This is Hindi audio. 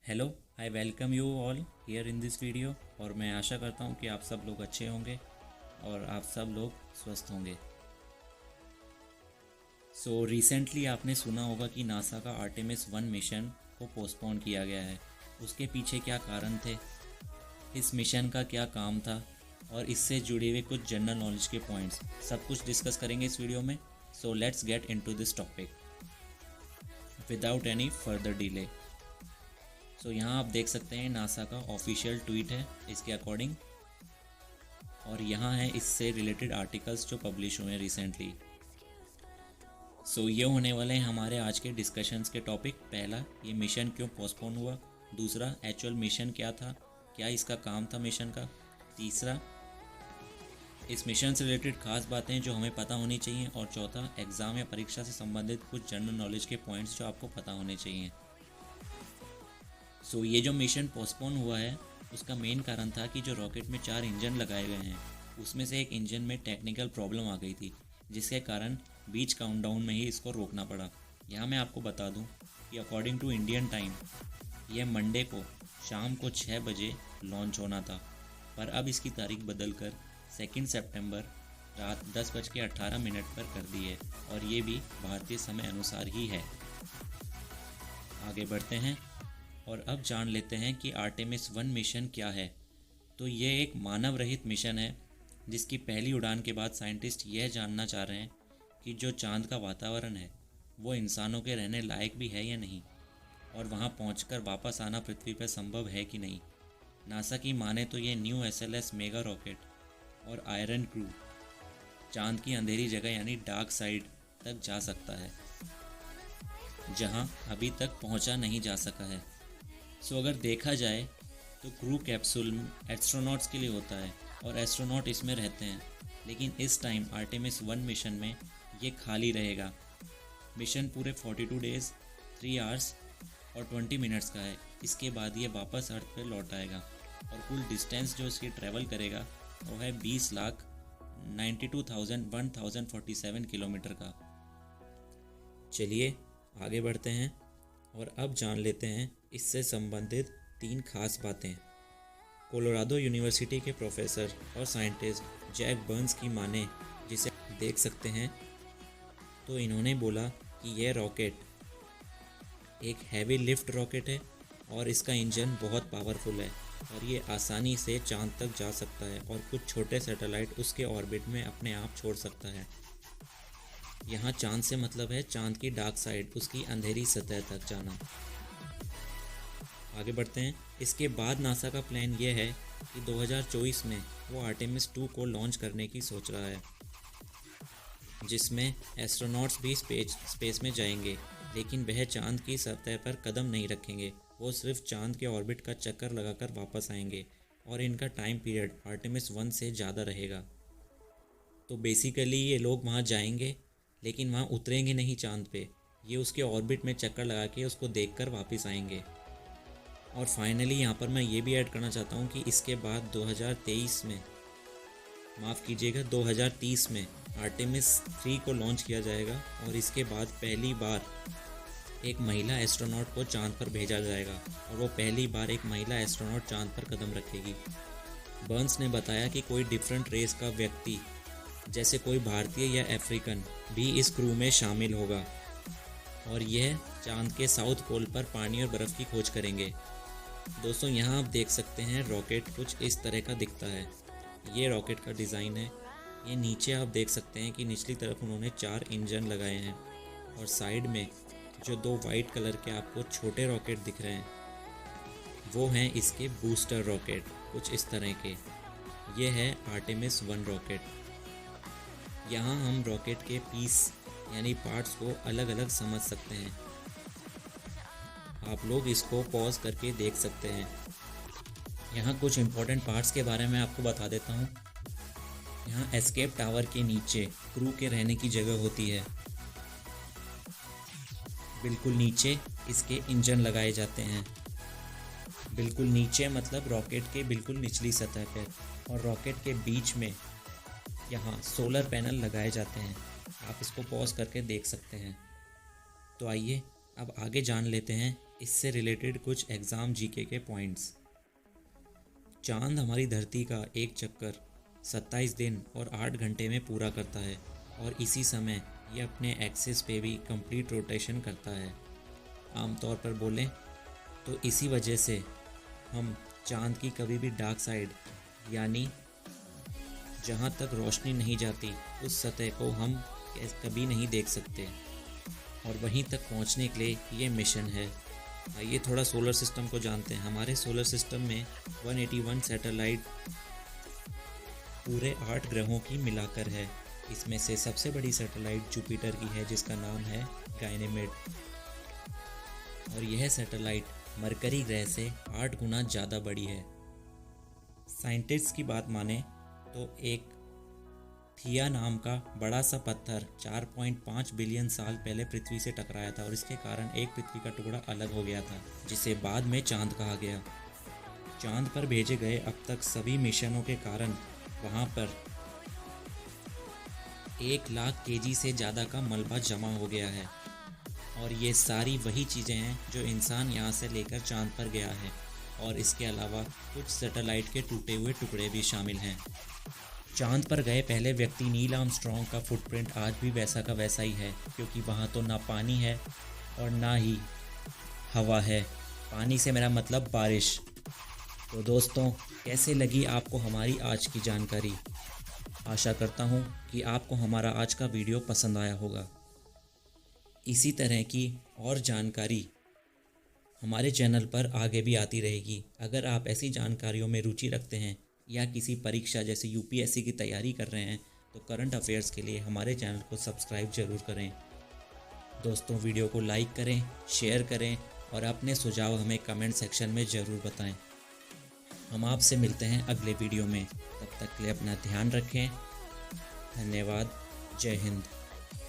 Hello, I welcome you all here in this video. और मैं आशा करता हूँ कि आप सब लोग अच्छे होंगे और आप सब लोग स्वस्थ होंगे। रिसेंटली आपने सुना होगा कि नासा का आर्टेमिस 1 मिशन को पोस्टपोन किया गया है। उसके पीछे क्या कारण थे, इस मिशन का क्या काम था और इससे जुड़े हुए कुछ जनरल नॉलेज के पॉइंट्स सब कुछ डिस्कस करेंगे इस वीडियो में। So let's get into this topic without any further delay. यहाँ आप देख सकते हैं नासा का ऑफिशियल ट्वीट है इसके अकॉर्डिंग, और यहाँ है इससे रिलेटेड आर्टिकल्स जो पब्लिश हुए हैं रिसेंटली। ये होने वाले हैं हमारे आज के डिस्कशंस के टॉपिक। पहला, ये मिशन क्यों पोस्टपोन हुआ। दूसरा, एक्चुअल मिशन क्या था, क्या इसका काम था मिशन का। तीसरा, इस मिशन से रिलेटेड खास बातें जो हमें पता होनी चाहिए। और चौथा, एग्ज़ाम या परीक्षा से संबंधित कुछ जनरल नॉलेज के पॉइंट्स जो आपको पता होने चाहिए। ये जो मिशन पोस्टपोन हुआ है उसका मेन कारण था कि जो रॉकेट में 4 इंजन लगाए गए हैं उसमें से एक इंजन में टेक्निकल प्रॉब्लम आ गई थी, जिसके कारण बीच काउंटडाउन में ही इसको रोकना पड़ा। यहाँ मैं आपको बता दूँ कि अकॉर्डिंग टू इंडियन टाइम यह मंडे को शाम को 6 बजे लॉन्च होना था, पर अब इसकी तारीख बदलकर 2 सितंबर रात 10:18 पर कर दी है, और ये भी भारतीय समय अनुसार ही है। आगे बढ़ते हैं और अब जान लेते हैं कि आर्टेमिस 1 मिशन क्या है। ये एक मानव रहित मिशन है जिसकी पहली उड़ान के बाद साइंटिस्ट यह जानना चाह रहे हैं कि जो चांद का वातावरण है वो इंसानों के रहने लायक भी है या नहीं, और वहां पहुंचकर वापस आना पृथ्वी पर संभव है कि नहीं। नासा की माने तो ये न्यू SLS मेगा रॉकेट और आयरन क्रू चांद की अंधेरी जगह यानी डार्क साइड तक जा सकता है, जहां अभी तक पहुंचा नहीं जा सका है। अगर देखा जाए तो क्रू कैप्सूल एस्ट्रोनॉट्स के लिए होता है और एस्ट्रोनॉट इसमें रहते हैं, लेकिन इस टाइम आर्टेमिस 1 मिशन में ये खाली रहेगा। मिशन पूरे 42 डेज़ 3 आवर्स और 20 मिनट्स का है। इसके बाद ये वापस अर्थ पर लौट आएगा और कुल डिस्टेंस जो इसकी ट्रैवल करेगा वो है 20,92,1047 किलोमीटर का। चलिए आगे बढ़ते हैं और अब जान लेते हैं इससे संबंधित 3 खास बातें। कोलोराडो यूनिवर्सिटी के प्रोफेसर और साइंटिस्ट जैक बर्न्स की माने, जिसे देख सकते हैं, तो इन्होंने बोला कि यह रॉकेट एक हैवी लिफ्ट रॉकेट है और इसका इंजन बहुत पावरफुल है और ये आसानी से चांद तक जा सकता है और कुछ छोटे सैटेलाइट उसके ऑर्बिट में अपने आप छोड़ सकता है। यहाँ चांद से मतलब है चांद की डार्क साइड, उसकी अंधेरी सतह तक जाना। आगे बढ़ते हैं। इसके बाद नासा का प्लान ये है कि 2024 में वो आर्टेमिस 2 को लॉन्च करने की सोच रहा है, जिसमें एस्ट्रोनॉट्स भी स्पेस में जाएंगे, लेकिन वह चांद की सतह पर कदम नहीं रखेंगे। वो सिर्फ चांद के ऑर्बिट का चक्कर लगाकर वापस आएंगे और इनका टाइम पीरियड आर्टेमिस 1 से ज़्यादा रहेगा। तो बेसिकली ये लोग वहाँ जाएंगे लेकिन वहाँ उतरेंगे नहीं चांद पे, ये उसके ऑर्बिट में चक्कर लगा के उसको देखकर वापस आएंगे। और फाइनली यहाँ पर मैं ये भी ऐड करना चाहता हूँ कि इसके बाद 2023 में, माफ़ कीजिएगा 2030 में आर्टेमिस 3 को लॉन्च किया जाएगा और इसके बाद पहली बार एक महिला एस्ट्रोनॉट को चांद पर भेजा जाएगा और वो पहली बार एक महिला एस्ट्रोनॉट चांद पर कदम रखेगी। बर्न्स ने बताया कि कोई डिफरेंट रेस का व्यक्ति, जैसे कोई भारतीय या अफ्रीकन, भी इस क्रू में शामिल होगा और यह चांद के साउथ पोल पर पानी और बर्फ़ की खोज करेंगे। दोस्तों यहाँ आप देख सकते हैं रॉकेट कुछ इस तरह का दिखता है। ये रॉकेट का डिज़ाइन है। ये नीचे आप देख सकते हैं कि निचली तरफ उन्होंने 4 इंजन लगाए हैं और साइड में जो 2 वाइट कलर के आपको छोटे रॉकेट दिख रहे हैं वो हैं इसके बूस्टर रॉकेट, कुछ इस तरह के। ये है आर्टेमिस 1 रॉकेट। यहाँ हम रॉकेट के पीस यानी पार्ट्स को अलग अलग समझ सकते हैं। आप लोग इसको पॉज करके देख सकते हैं। यहाँ कुछ इम्पोर्टेंट पार्ट्स के बारे में आपको बता देता हूँ। यहाँ एस्केप टावर के नीचे क्रू के रहने की जगह होती है। बिल्कुल नीचे इसके इंजन लगाए जाते हैं। बिल्कुल नीचे मतलब रॉकेट के बिल्कुल निचली सतह पर, और रॉकेट के बीच में यहाँ सोलर पैनल लगाए जाते हैं। आप इसको पॉज करके देख सकते हैं। तो आइए अब आगे जान लेते हैं इससे रिलेटेड कुछ एग्ज़ाम जीके के पॉइंट्स। चांद हमारी धरती का एक चक्कर 27 दिन और 8 घंटे में पूरा करता है और इसी समय ये अपने एक्सिस पे भी कंप्लीट रोटेशन करता है। आमतौर पर बोलें तो इसी वजह से हम चांद की कभी भी डार्क साइड यानी जहाँ तक रोशनी नहीं जाती उस सतह को हम कभी नहीं देख सकते और वहीं तक पहुँचने के लिए ये मिशन है। आइए थोड़ा सोलर सिस्टम को जानते हैं। हमारे सोलर सिस्टम में 181 सैटेलाइट पूरे 8 ग्रहों की मिलाकर है। इसमें से सबसे बड़ी सैटेलाइट जुपिटर की है जिसका नाम है गाइनेमेड और यह सैटेलाइट मरकरी ग्रह से 8 गुना ज़्यादा बड़ी है। साइंटिस्ट की बात माने तो एक थिया नाम का बड़ा सा पत्थर 4.5 बिलियन साल पहले पृथ्वी से टकराया था और इसके कारण एक पृथ्वी का टुकड़ा अलग हो गया था जिसे बाद में चांद कहा गया। चांद पर भेजे गए अब तक सभी मिशनों के कारण वहां पर 1 लाख केजी से ज़्यादा का मलबा जमा हो गया है और ये सारी वही चीज़ें हैं जो इंसान यहाँ से लेकर चांद पर गया है और इसके अलावा कुछ सैटेलाइट के टूटे हुए टुकड़े भी शामिल हैं। चांद पर गए पहले व्यक्ति नील आर्मस्ट्रॉन्ग का फुटप्रिंट आज भी वैसा का वैसा ही है क्योंकि वहाँ तो ना पानी है और ना ही हवा है। पानी से मेरा मतलब बारिश। तो दोस्तों, कैसे लगी आपको हमारी आज की जानकारी? आशा करता हूँ कि आपको हमारा आज का वीडियो पसंद आया होगा। इसी तरह की और जानकारी हमारे चैनल पर आगे भी आती रहेगी। अगर आप ऐसी जानकारियों में रुचि रखते हैं या किसी परीक्षा जैसे यूपीएससी की तैयारी कर रहे हैं तो करंट अफेयर्स के लिए हमारे चैनल को सब्सक्राइब ज़रूर करें। दोस्तों, वीडियो को लाइक करें, शेयर करें और अपने सुझाव हमें कमेंट सेक्शन में ज़रूर बताएं। हम आपसे मिलते हैं अगले वीडियो में। तब तक के लिए अपना ध्यान रखें। धन्यवाद। जय हिंद।